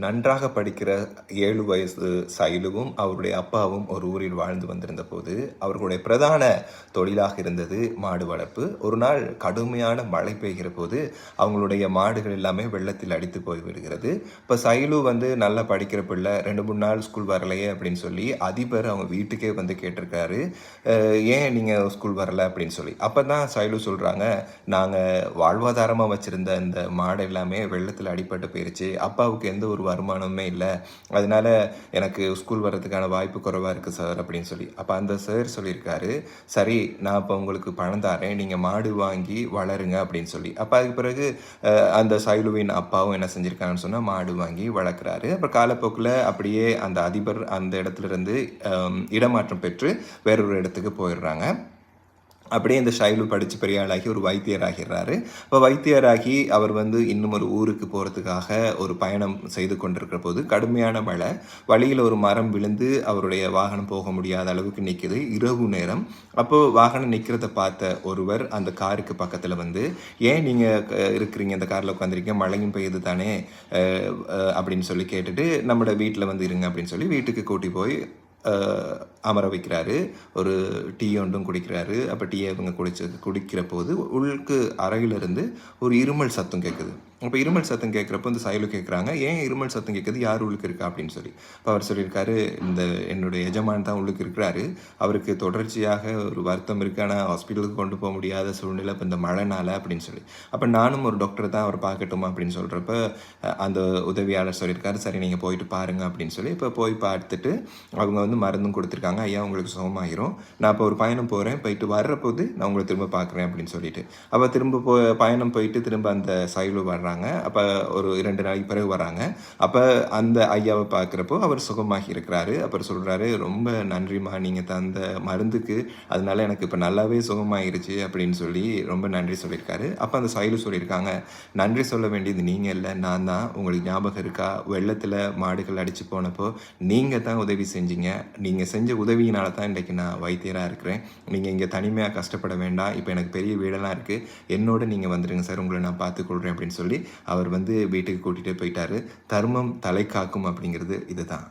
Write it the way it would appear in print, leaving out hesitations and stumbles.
நன்றாக படிக்கிற 7 வயசு சைலுவும் அவருடைய அப்பாவும் ஒரு ஊரில் வாழ்ந்து வந்திருந்த போது அவர்களுடைய பிரதான தொழிலாக இருந்தது மாடு வளர்ப்பு. ஒரு நாள் கடுமையான மழை பெய்கிற போது அவங்களுடைய மாடுகள் எல்லாமே வெள்ளத்தில் அடித்து போய் விடுகிறது. இப்போ சைலு நல்லா படிக்கிற பிள்ளை, 2-3 நாள் ஸ்கூல் வரலையே அப்படின்னு சொல்லி அதிபர் அவங்க வீட்டுக்கே கேட்டிருக்காரு, ஏன் நீங்கள் ஸ்கூல் வரல அப்படின்னு சொல்லி. அப்போ தான் சைலு சொல்கிறாங்க, நாங்கள் வாழ்வாதாரமாக வச்சுருந்த இந்த மாடு எல்லாமே வெள்ளத்தில் அடிபட்டு போயிருச்சு, அப்பாவுக்கு எந்த ஒரு வருமானமே இல்லை, அதனால எனக்கு ஸ்கூல் வர்றதுக்கான வாய்ப்பு குறைவாக இருக்குது சார் அப்படின்னு சொல்லி. அப்போ அந்த சார் சொல்லியிருக்காரு, சரி நான் இப்போ உங்களுக்கு பணம் தரேன், நீங்கள் மாடு வாங்கி வளருங்க அப்படின்னு சொல்லி. அப்போ அதுக்கு பிறகு அந்த சைலுவின் அப்பாவும் என்ன செஞ்சுருக்காங்கன்னு சொன்னால் மாடு வாங்கி வளர்க்குறாரு. அப்புறம் காலப்போக்கில் அப்படியே அந்த அதிபர் அந்த இடத்துல இருந்து இடமாற்றம் பெற்று வேறொரு இடத்துக்கு போயிடுறாங்க. அப்படியே இந்த ஷைலு படித்து பெரிய ஆளாகி ஒரு வைத்தியராகிறாரு. இப்போ வைத்தியராகி அவர் இன்னும் ஒரு ஊருக்கு போகிறதுக்காக ஒரு பயணம் செய்து கொண்டிருக்கிற போது கடுமையான மழை, வழியில் ஒரு மரம் விழுந்து அவருடைய வாகனம் போக முடியாத அளவுக்கு நிற்குது, இரவு நேரம். அப்போது வாகனம் நிற்கிறத பார்த்த ஒருவர் அந்த காருக்கு பக்கத்தில் ஏன் நீங்கள் இருக்கிறீங்க, இந்த காரில் உட்காந்துருக்கீங்க, மழையும் பெய்யுது தானே அப்படின்னு சொல்லி கேட்டுட்டு நம்மளோட வீட்டில் இருங்க அப்படின்னு சொல்லி வீட்டுக்கு கூட்டி போய் அமர வைக்கிறாரு. ஒரு டீ ஒன்றும் குடிக்கிறாரு. அப்போ டீயை இவங்க குடிக்கிற போது உள்ளுக்கு அறையிலிருந்து ஒரு இருமல் சத்தம் கேட்குது. அப்போ இருமல் சத்தம் கேட்குறப்போ இந்த சைலு கேட்குறாங்க, ஏன் இருமல் சத்தம் கேட்குது, யார் உள்ளுக்கு இருக்கா அப்படின்னு சொல்லி. இப்போ அவர் சொல்லியிருக்காரு, இந்த என்னுடைய எஜமான் தான் உள்ளுக்கு இருக்கிறாரு, அவருக்கு தொடர்ச்சியாக ஒரு வருத்தம் இருக்குது, ஆனால் ஹாஸ்பிட்டலுக்கு கொண்டு போக முடியாத சூழ்நிலை இப்போ இந்த மழைனால அப்படின்னு சொல்லி. அப்போ நானும் ஒரு டாக்டர் தான் அவர் பார்க்கட்டுமா அப்படின்னு சொல்கிறப்ப அந்த உதவியாளர் சொல்லியிருக்காரு, சரி நீங்கள் போயிட்டு பாருங்கள் அப்படின்னு சொல்லி. இப்போ போய் பார்த்துட்டு அவங்க மருந்தும் கொடுத்துருக்காங்க, ஐயா உங்களுக்கு சுகமாயிரும், நான் இப்போ ஒரு பயணம் போகிறேன், போயிட்டு வர்றபோது நான் உங்களை திரும்ப பார்க்குறேன் அப்படின்னு சொல்லிட்டு. அப்போ திரும்ப பயணம் போயிட்டு திரும்ப அந்த சைலு வர்றாங்க. அப்போ ஒரு 2 நாளைக்கு பிறகு வராங்க. அப்போ அந்த ஐயாவை பார்க்குறப்போ அவர் சுகமாகி இருக்கிறாரு. அப்புறம் சொல்கிறாரு, ரொம்ப நன்றிம்மா, நீங்கள் தந்த மருந்துக்கு, அதனால எனக்கு இப்போ நல்லாவே சுகமாயிருச்சு அப்படின்னு சொல்லி ரொம்ப நன்றி சொல்லியிருக்காரு. அப்போ அந்த சைலு சொல்லியிருக்காங்க, நன்றி சொல்ல வேண்டியது நீங்கள் இல்லை, நான் தான். உங்களுக்கு ஞாபகம் இருக்கா, வெள்ளத்தில் மாடுகள் அடித்து போனப்போ நீங்கள் தான் உதவி செஞ்சீங்க, நீங்கள் செஞ்ச உதவியினால தான் இன்றைக்கு நான் வைத்தியராக இருக்கிறேன், நீங்கள் இங்கே தனிமையாக கஷ்டப்பட வேண்டாம், இப்போ எனக்கு பெரிய வீடெல்லாம் இருக்குது, என்னோட நீங்கள் வந்துடுங்க சார், உங்களை நான் பார்த்துக்கொள்கிறேன் அப்படின்னு சொல்லி அவர் வீட்டுக்கு கூட்டிகிட்டே போயிட்டாரு. தர்மம் தலை காக்கும் அப்படிங்கிறது இதுதான்.